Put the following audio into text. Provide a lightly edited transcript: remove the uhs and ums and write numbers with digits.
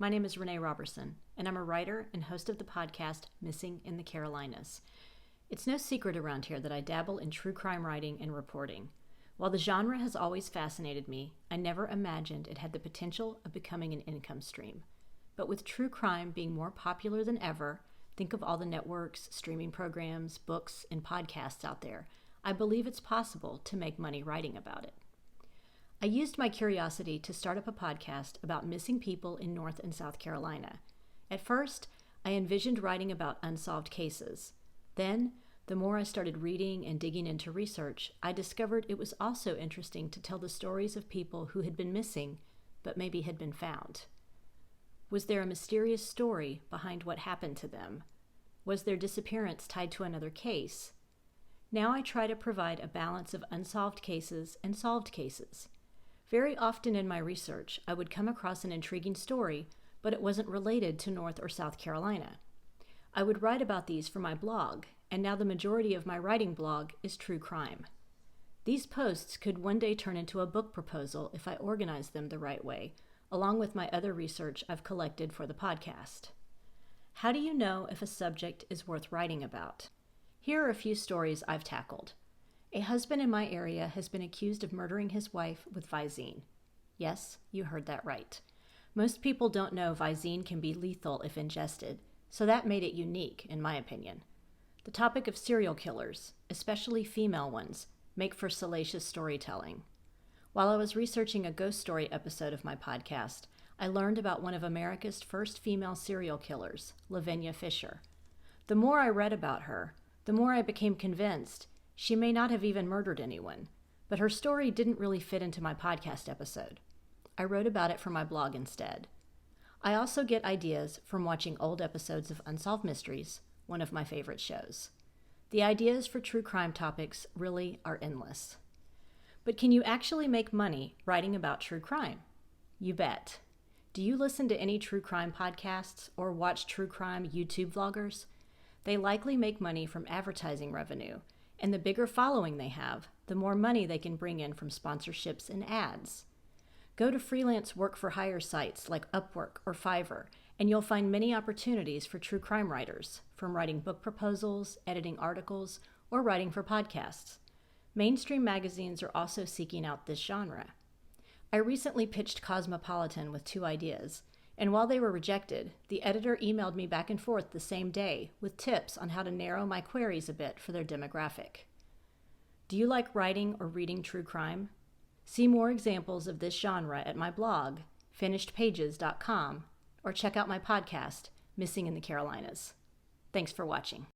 My name is Renee Roberson, and I'm a writer and host of the podcast Missing in the Carolinas. It's no secret around here that I dabble in true crime writing and reporting. While the genre has always fascinated me, I never imagined it had the potential of becoming an income stream. But with true crime being more popular than ever, think of all the networks, streaming programs, books, and podcasts out there, I believe it's possible to make money writing about it. I used my curiosity to start up a podcast about missing people in North and South Carolina. At first, I envisioned writing about unsolved cases. Then, the more I started reading and digging into research, I discovered it was also interesting to tell the stories of people who had been missing, but maybe had been found. Was there a mysterious story behind what happened to them? Was their disappearance tied to another case? Now I try to provide a balance of unsolved cases and solved cases. Very often in my research, I would come across an intriguing story, but it wasn't related to North or South Carolina. I would write about these for my blog, and now the majority of my writing blog is true crime. These posts could one day turn into a book proposal if I organized them the right way, along with my other research I've collected for the podcast. How do you know if a subject is worth writing about? Here are a few stories I've tackled. A husband in my area has been accused of murdering his wife with Visine. Yes, you heard that right. Most people don't know Visine can be lethal if ingested, so that made it unique, in my opinion. The topic of serial killers, especially female ones, make for salacious storytelling. While I was researching a ghost story episode of my podcast, I learned about one of America's first female serial killers, Lavinia Fisher. The more I read about her, the more I became convinced she may not have even murdered anyone, but her story didn't really fit into my podcast episode. I wrote about it for my blog instead. I also get ideas from watching old episodes of Unsolved Mysteries, one of my favorite shows. The ideas for true crime topics really are endless. But can you actually make money writing about true crime? You bet. Do you listen to any true crime podcasts or watch true crime YouTube vloggers? They likely make money from advertising revenue, and the bigger following they have, the more money they can bring in from sponsorships and ads. Go to freelance work-for-hire sites like Upwork or Fiverr, and you'll find many opportunities for true crime writers, from writing book proposals, editing articles, or writing for podcasts. Mainstream magazines are also seeking out this genre. I recently pitched Cosmopolitan with 2 ideas, and while they were rejected, the editor emailed me back and forth the same day with tips on how to narrow my queries a bit for their demographic. Do you like writing or reading true crime? See more examples of this genre at my blog, finishedpages.com, or check out my podcast, Missing in the Carolinas. Thanks for watching.